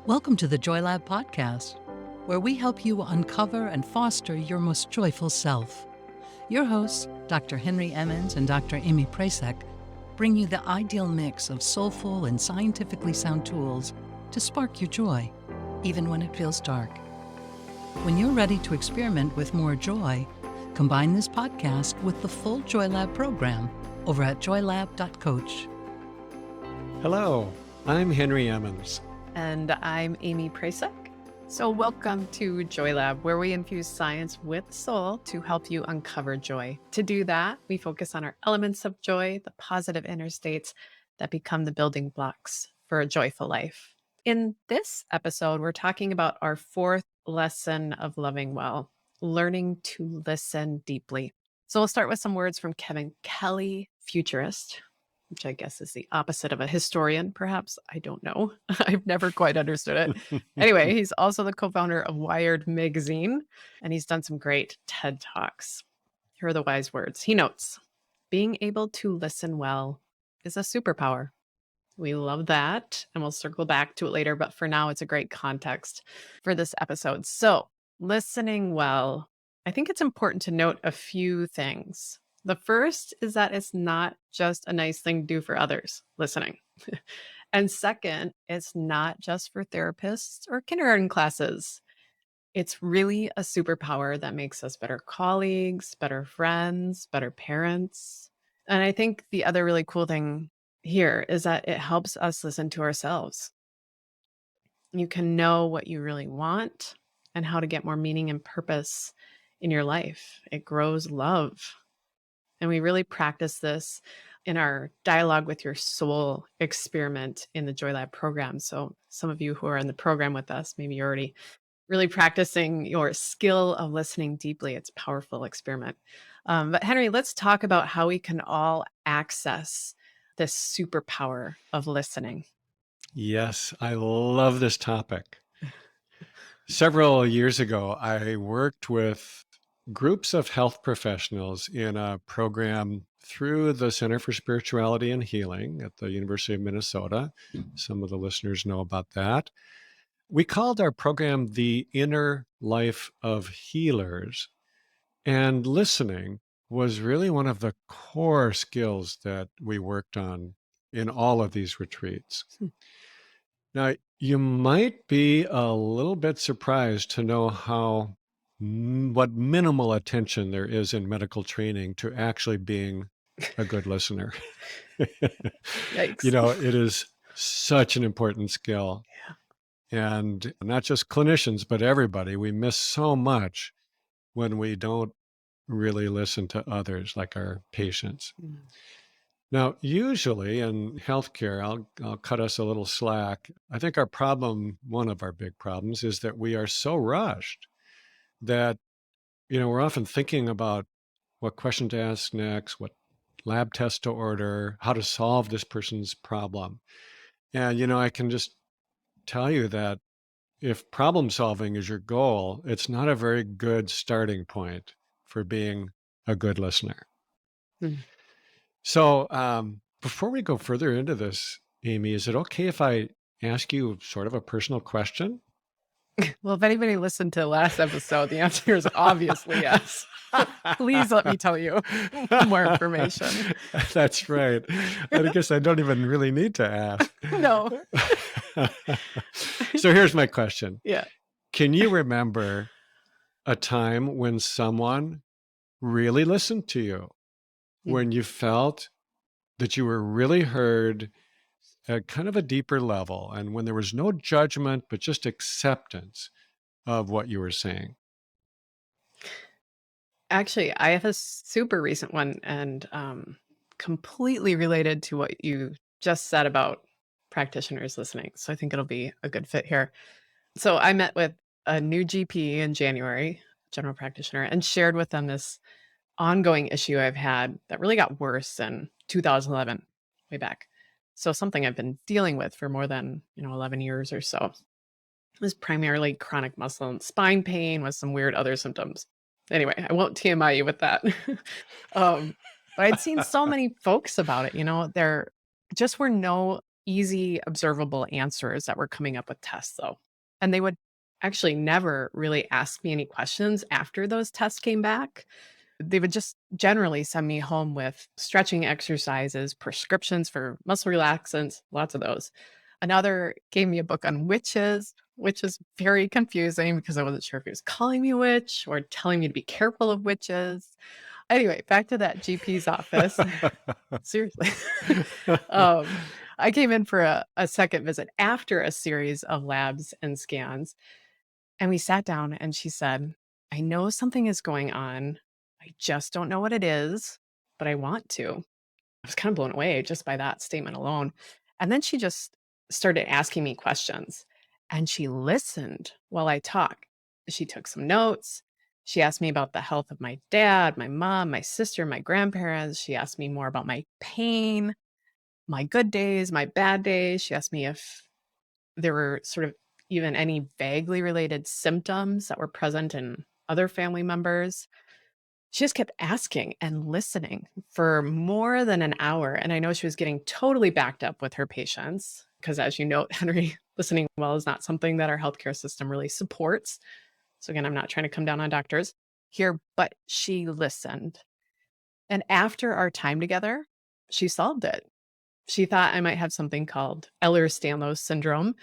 Welcome to the Joy Lab podcast, where we help you uncover and foster your most joyful self. Your hosts, Dr. Henry Emmons and Dr. Amy Prasek, bring you the ideal mix of soulful and scientifically sound tools to spark your joy, even when it feels dark. When you're ready to experiment with more joy, combine this podcast with the full Joy Lab program over at joylab.coach. Hello, I'm Henry Emmons. And I'm Amy Prasek. So welcome to Joy Lab, where we infuse science with soul to help you uncover joy. To do that, we focus on our elements of joy, the positive inner states that become the building blocks for a joyful life. In this episode, we're talking about our fourth lesson of loving well, learning to listen deeply. So we'll start with some words from Kevin Kelly, futurist, which I guess is the opposite of a historian, perhaps. I don't know. I've never quite understood it. Anyway, he's also the co-founder of Wired magazine, and he's done some great TED Talks. Here are the wise words. He notes, being able to listen well is a superpower. We love that, and we'll circle back to it later, but for now, it's a great context for this episode. So, listening well, I think it's important to note a few things. The first is that it's not just a nice thing to do for others, listening. And second, it's not just for therapists or kindergarten classes. It's really a superpower that makes us better colleagues, better friends, better parents. And I think the other really cool thing here is that it helps us listen to ourselves. You can know what you really want and how to get more meaning and purpose in your life. It grows love. And we really practice this in our dialogue with your soul experiment in the Joy Lab program. So some of you who are in the program with us, maybe you're already really practicing your skill of listening deeply. It's a powerful experiment. But Henry, let's talk about how we can all access this superpower of listening. Yes, I love this topic. Several years ago, I worked with groups of health professionals in a program through the Center for Spirituality and Healing at the University of Minnesota. Some of the listeners know about that. We called our program The Inner Life of Healers, and listening was really one of the core skills that we worked on in all of these retreats. Now, you might be a little bit surprised to know what minimal attention there is in medical training to actually being a good listener. Yikes. It is such an important skill. And not just clinicians, but everybody. We miss so much when we don't really listen to others, like our patients. Mm. Now, usually in healthcare, I'll cut us a little slack. I think one of our big problems is that we are so rushed that, we're often thinking about what question to ask next, what lab test to order, how to solve this person's problem. And, I can just tell you that if problem solving is your goal, it's not a very good starting point for being a good listener. Mm. So before we go further into this, Amy, is it okay if I ask you sort of a personal question? Well, if anybody listened to the last episode, the answer is obviously yes. Please let me tell you more information. That's right. I guess I don't even really need to ask. No. So here's my question. Yeah. Can you remember a time when someone really listened to you, when you felt that you were really heard at kind of a deeper level, and when there was no judgment, but just acceptance of what you were saying? Actually, I have a super recent one and completely related to what you just said about practitioners listening. So I think it'll be a good fit here. So I met with a new GP in January, general practitioner, and shared with them this ongoing issue I've had that really got worse in 2011, way back. So something I've been dealing with for more than, 11 years or so. It was primarily chronic muscle and spine pain with some weird other symptoms. Anyway, I won't TMI you with that. But I'd seen so many folks about it, there just were no easy, observable answers that were coming up with tests, though. And they would actually never really ask me any questions after those tests came back. They would just generally send me home with stretching exercises, prescriptions for muscle relaxants, lots of those. Another gave me a book on witches, which is very confusing because I wasn't sure if he was calling me a witch or telling me to be careful of witches. Anyway, back to that GP's office. Seriously. um, I came in for a second visit after a series of labs and scans, and we sat down and she said, I know something is going on. I just don't know what it is, but I want to. I was kind of blown away just by that statement alone. And then she just started asking me questions and she listened while I talked. She took some notes. She asked me about the health of my dad, my mom, my sister, my grandparents. She asked me more about my pain, my good days, my bad days. She asked me if there were sort of even any vaguely related symptoms that were present in other family members. She just kept asking and listening for more than an hour. And I know she was getting totally backed up with her patients because, as you note, Henry, listening well is not something that our healthcare system really supports. So, again, I'm not trying to come down on doctors here, but she listened. And after our time together, she solved it. She thought I might have something called Ehlers-Danlos syndrome.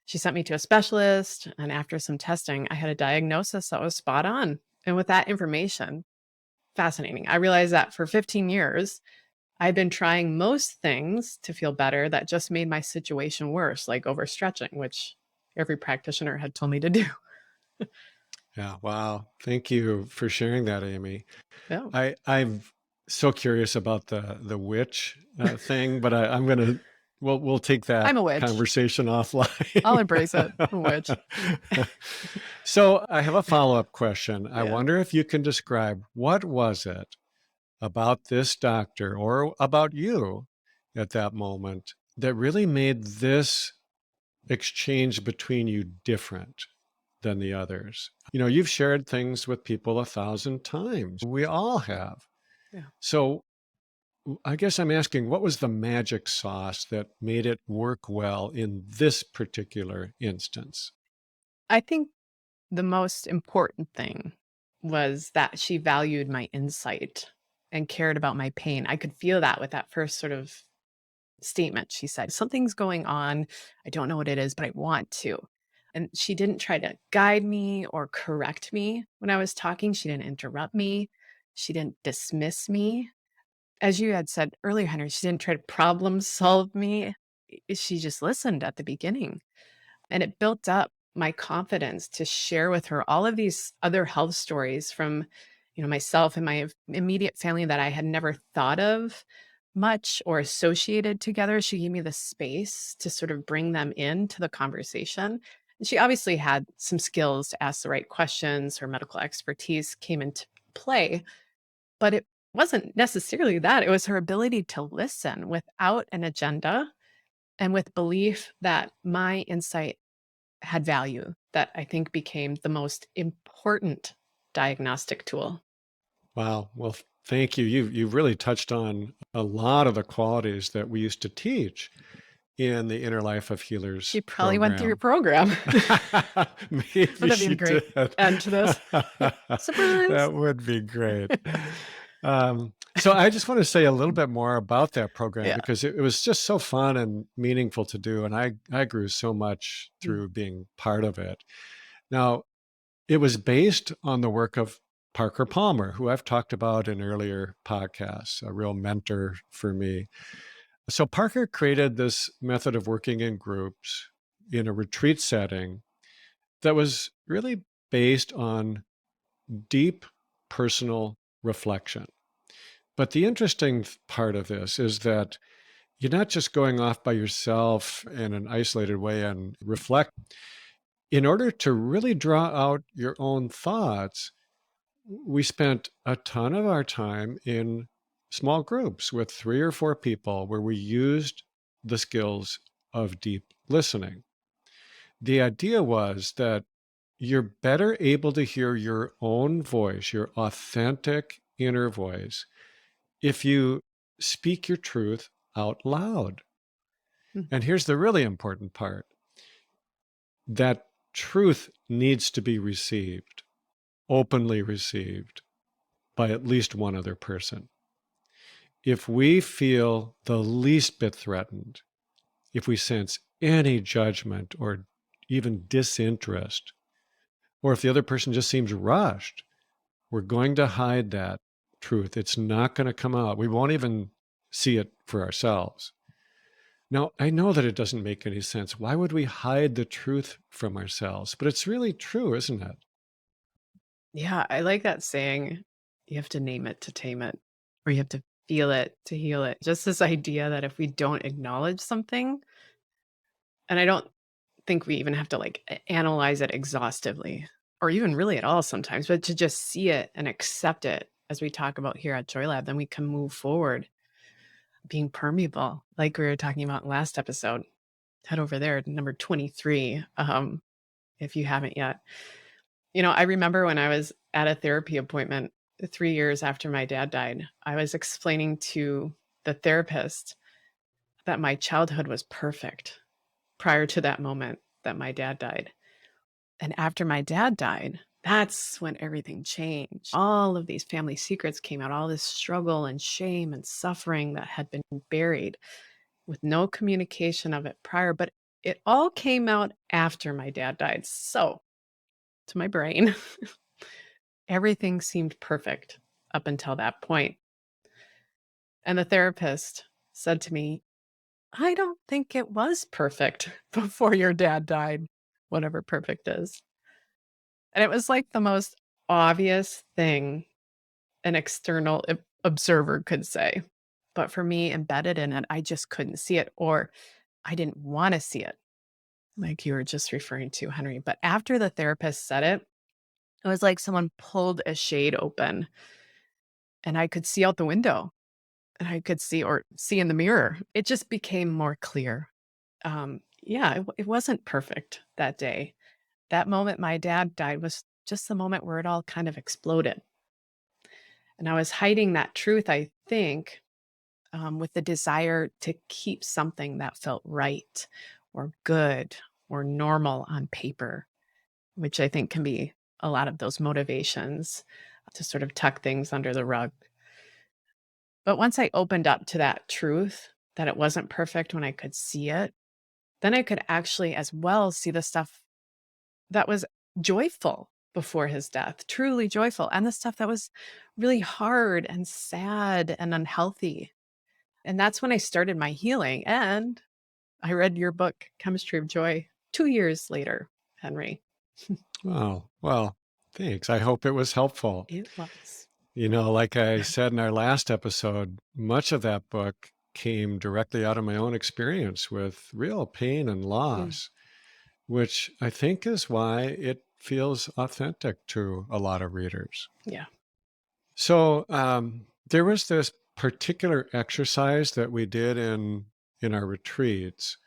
She sent me to a specialist, and after some testing, I had a diagnosis that was spot on. And with that information, fascinating. I realized that for 15 years, I'd been trying most things to feel better that just made my situation worse, like overstretching, which every practitioner had told me to do. Yeah, wow. Thank you for sharing that, Amy. Yeah. I'm so curious about the witch thing, but I'm gonna we'll take that I'm a witch. conversation I'll offline. embrace it. I'm a witch. So I have a follow-up question. I Yeah. wonder if you can describe what was it about this doctor or about you at that moment that really made this exchange between you different than the others? You know, you've shared things with people 1,000 times. We all have. Yeah. So I guess I'm asking, what was the magic sauce that made it work well in this particular instance? I think the most important thing was that she valued my insight and cared about my pain. I could feel that with that first sort of statement. She said, something's going on. I don't know what it is, but I want to. And she didn't try to guide me or correct me when I was talking. She didn't interrupt me. She didn't dismiss me. As you had said earlier, Henry, she didn't try to problem solve me. She just listened at the beginning. And it built up my confidence to share with her all of these other health stories from, myself and my immediate family that I had never thought of much or associated together. She gave me the space to sort of bring them into the conversation. And she obviously had some skills to ask the right questions. Her medical expertise came into play, but it wasn't necessarily that. It was her ability to listen without an agenda and with belief that my insight had value that I think became the most important diagnostic tool. Wow. Well, thank you. You've really touched on a lot of the qualities that we used to teach in the Inner Life of Healers She probably went through your program. program. Maybe Would that be she a great did. end to this? Surprise. That would be great. So I just want to say a little bit more about that program Yeah. because it was just so fun and meaningful to do. And I grew so much Mm. through being part of it. Now, it was based on the work of Parker Palmer, who I've talked about in earlier podcasts, a real mentor for me. So Parker created this method of working in groups in a retreat setting that was really based on deep personal reflection. But the interesting part of this is that you're not just going off by yourself in an isolated way and reflect. In order to really draw out your own thoughts, we spent a ton of our time in small groups with 3 or 4 people where we used the skills of deep listening. The idea was that you're better able to hear your own voice, your authentic inner voice, if you speak your truth out loud. And here's the really important part. That truth needs to be received, openly received, by at least one other person. If we feel the least bit threatened, if we sense any judgment or even disinterest, or if the other person just seems rushed, we're going to hide that truth. It's not going to come out. We won't even see it for ourselves. Now, I know that it doesn't make any sense. Why would we hide the truth from ourselves? But it's really true, isn't it? Yeah, I like that saying, you have to name it to tame it, or you have to feel it to heal it. Just this idea that if we don't acknowledge something, and I don't think we even have to like analyze it exhaustively or even really at all sometimes, but to just see it and accept it as we talk about here at Joy Lab, then we can move forward being permeable, like we were talking about last episode. Head over there, number 23, if you haven't yet. I remember when I was at a therapy appointment 3 years after my dad died, I was explaining to the therapist that my childhood was perfect prior to that moment that my dad died. And after my dad died, that's when everything changed. All of these family secrets came out, all this struggle and shame and suffering that had been buried with no communication of it prior, but it all came out after my dad died. So, to my brain, everything seemed perfect up until that point. And the therapist said to me, I don't think it was perfect before your dad died, whatever perfect is. And it was like the most obvious thing an external observer could say. But for me, embedded in it, I just couldn't see it, or I didn't want to see it, like you were just referring to, Henry. But after the therapist said it, it was like someone pulled a shade open and I could see out the window and I could see or see in the mirror. It just became more clear. Yeah, it wasn't perfect that day. That moment my dad died was just the moment where it all kind of exploded. And I was hiding that truth, I think, with the desire to keep something that felt right or good or normal on paper, which I think can be a lot of those motivations to sort of tuck things under the rug. But once I opened up to that truth, that it wasn't perfect when I could see it, then I could actually as well see the stuff that was joyful before his death, truly joyful, and the stuff that was really hard and sad and unhealthy. And that's when I started my healing. And I read your book, Chemistry of Joy, 2 years later, Henry. Oh, well, thanks. I hope it was helpful. It was. Like I said in our last episode, much of that book came directly out of my own experience with real pain and loss, which I think is why it feels authentic to a lot of readers. Yeah. So there was this particular exercise that we did in our retreats,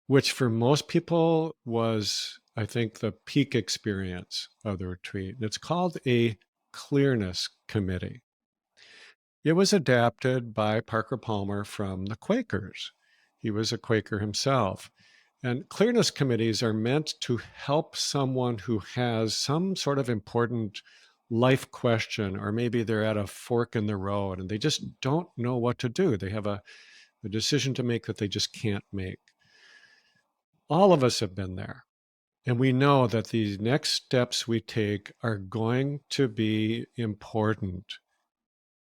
which for most people was, I think, the peak experience of the retreat. It's called a clearness committee. It was adapted by Parker Palmer from the Quakers. He was a Quaker himself. And clearness committees are meant to help someone who has some sort of important life question, or maybe they're at a fork in the road and they just don't know what to do. They have a decision to make that they just can't make. All of us have been there. And we know that the next steps we take are going to be important.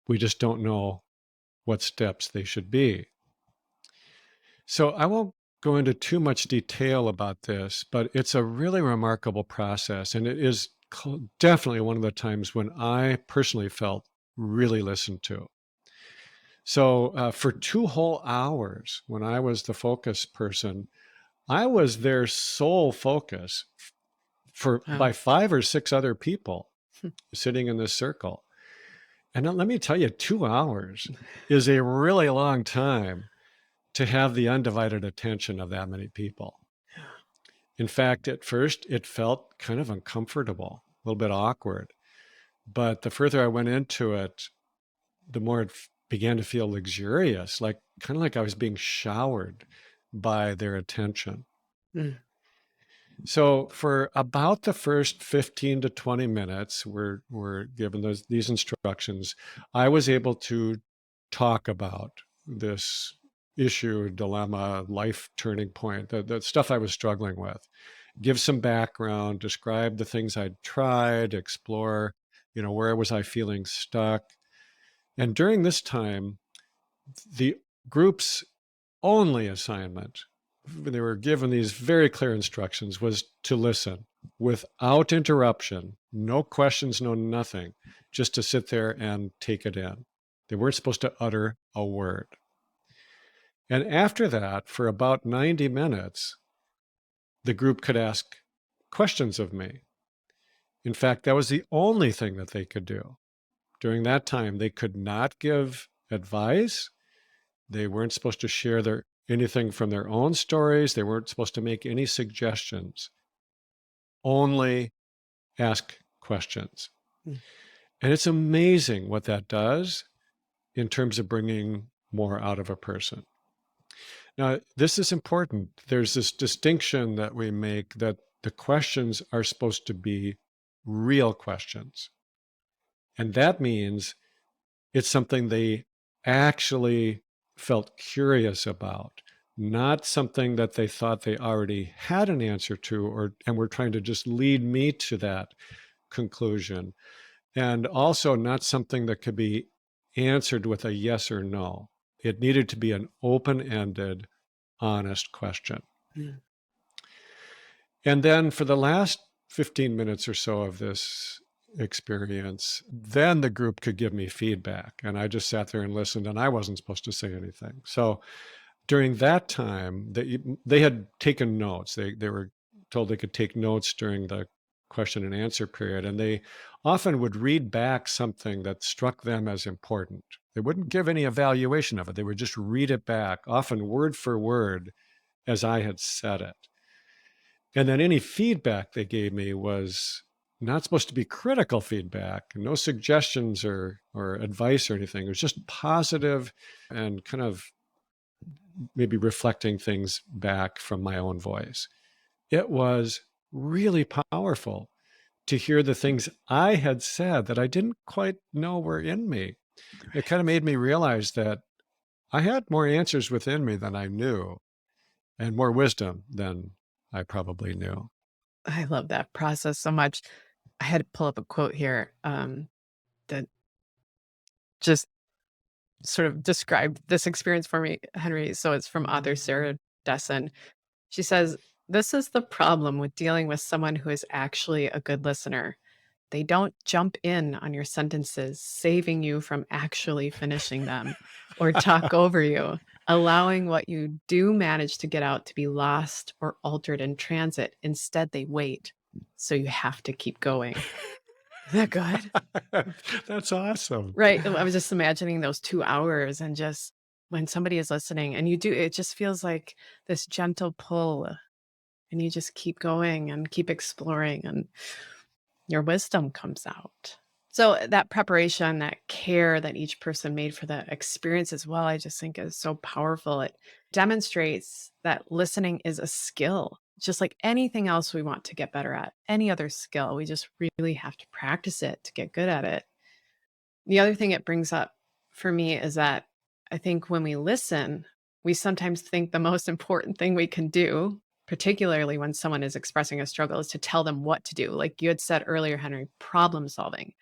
We just don't know what steps they should be. So I won't go into too much detail about this, but it's a really remarkable process. And it is definitely one of the times when I personally felt really listened to. So for 2 whole hours, when I was the focus person, I was their sole focus by 5 or 6 other people sitting in this circle. And let me tell you, 2 hours is a really long time to have the undivided attention of that many people. In fact, at first, it felt kind of uncomfortable, a little bit awkward. But the further I went into it, the more it began to feel luxurious, kind of like I was being showered by their attention. Mm. So for about the first 15 to 20 minutes, we're given these instructions. I was able to talk about this issue, dilemma, life turning point, the stuff I was struggling with, give some background, describe the things I'd tried, explore, where was I feeling stuck. And during this time, the group's only assignment, they were given these very clear instructions, was to listen without interruption, no questions, no nothing, just to sit there and take it in. They weren't supposed to utter a word. And after that, for about 90 minutes, the group could ask questions of me. In fact, that was the only thing that they could do. During that time, they could not give advice. They weren't supposed to share anything from their own stories. They weren't supposed to make any suggestions. Only ask questions. Mm. And it's amazing what that does in terms of bringing more out of a person. Now, this is important. There's this distinction that we make that the questions are supposed to be real questions. And that means it's something they actually felt curious about, not something that they thought they already had an answer to, and were trying to just lead me to that conclusion. And also not something that could be answered with a yes or no. It needed to be an open-ended, honest question. Mm. And then for the last 15 minutes or so of this experience, then the group could give me feedback. And I just sat there and listened, and I wasn't supposed to say anything. So during that time, they had taken notes. They were told they could take notes during the question and answer period. And they often would read back something that struck them as important. They wouldn't give any evaluation of it. They would just read it back, often word for word, as I had said it. And then any feedback they gave me was not supposed to be critical feedback, no suggestions or advice or anything. It was just positive and kind of maybe reflecting things back from my own voice. It was really powerful to hear the things I had said that I didn't quite know were in me. It kind of made me realize that I had more answers within me than I knew, and more wisdom than I probably knew. I love that process so much. I had to pull up a quote here that just sort of described this experience for me, Henry. So it's from author Sarah Dessen. She says, "This is the problem with dealing with someone who is actually a good listener. They don't jump in on your sentences, saving you from actually finishing them, or talk over you, allowing what you do manage to get out to be lost or altered in transit. Instead, they wait. So you have to keep going." Isn't that good? That's awesome. Right. I was just imagining those 2 hours and just when somebody is listening and it just feels like this gentle pull and you just keep going and keep exploring and your wisdom comes out. So that preparation, that care that each person made for the experience as well, I just think is so powerful. It demonstrates that listening is a skill, just like anything else we want to get better at, any other skill. We just really have to practice it to get good at it. The other thing it brings up for me is that I think when we listen, we sometimes think the most important thing we can do, particularly when someone is expressing a struggle, is to tell them what to do. Like you had said earlier, Henry, problem solving.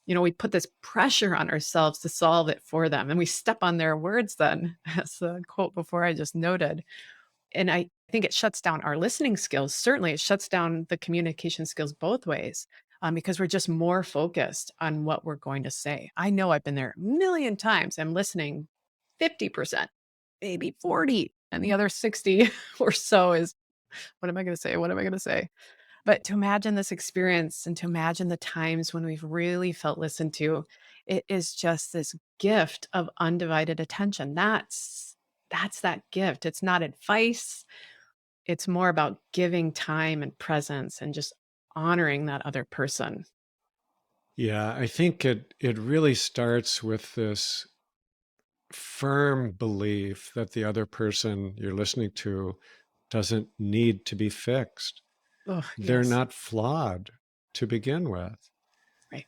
We put this pressure on ourselves to solve it for them, and we step on their words then, as the quote before I just noted. And I think it shuts down our listening skills. Certainly, it shuts down the communication skills both ways because we're just more focused on what we're going to say. I know I've been there a million times. I'm listening 50%, maybe 40, and the other 60 or so is, what am I going to say? What am I going to say? But to imagine this experience and to imagine the times when we've really felt listened to, it is just this gift of undivided attention. That's that gift. It's not advice. It's more about giving time and presence and just honoring that other person. Yeah, I think it really starts with this firm belief that the other person you're listening to doesn't need to be fixed. Oh, They're yes. not flawed to begin with. Right.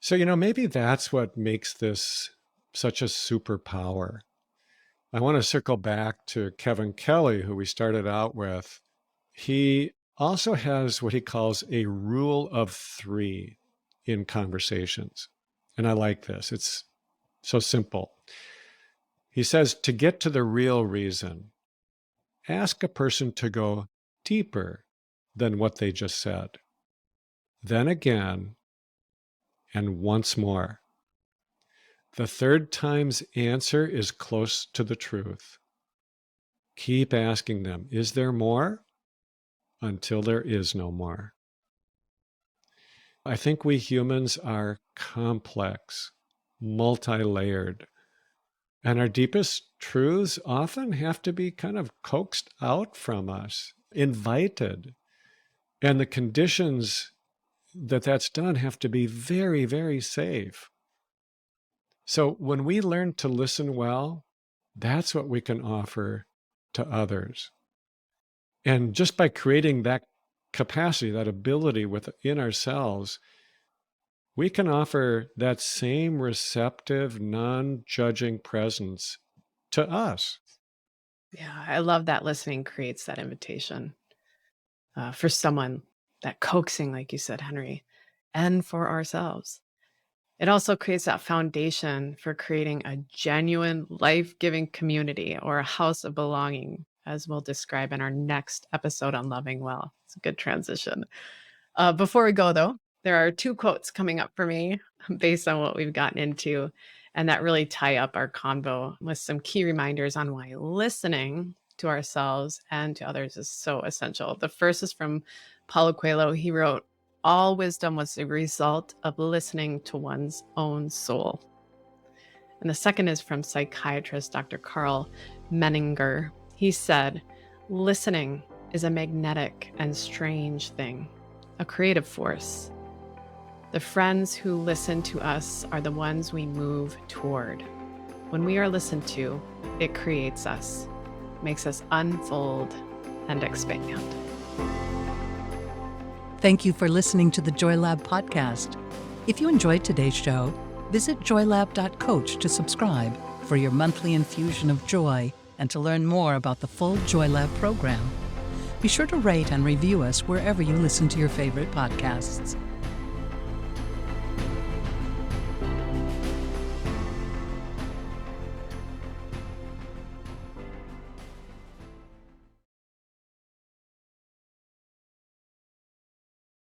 So, maybe that's what makes this such a superpower. I want to circle back to Kevin Kelly, who we started out with. He also has what he calls a rule of 3 in conversations. And I like this. It's so simple. He says, to get to the real reason, ask a person to go deeper than what they just said. Then again, and once more. The third time's answer is close to the truth. Keep asking them, is there more? Until there is no more. I think we humans are complex, multi-layered, and our deepest truths often have to be kind of coaxed out from us, invited. And the conditions that that's done have to be very, very safe. So when we learn to listen well, that's what we can offer to others. And just by creating that capacity, that ability within ourselves, we can offer that same receptive, non-judging presence to us. Yeah, I love that listening creates that invitation for someone, that coaxing, like you said, Henry, and for ourselves. It also creates that foundation for creating a genuine, life-giving community or a house of belonging, as we'll describe in our next episode on Loving Well. It's a good transition. Before we go, though, there are 2 quotes coming up for me based on what we've gotten into, and that really tie up our convo with some key reminders on why listening to ourselves and to others is so essential. The first is from Paulo Coelho. He wrote, all wisdom was the result of listening to one's own soul. And the second is from psychiatrist Dr. Carl Menninger. He said, listening is a magnetic and strange thing, a creative force. The friends who listen to us are the ones we move toward. When we are listened to, it creates us, makes us unfold and expand. Thank you for listening to the Joy Lab podcast. If you enjoyed today's show, visit joylab.coach to subscribe for your monthly infusion of joy and to learn more about the full Joy Lab program. Be sure to rate and review us wherever you listen to your favorite podcasts.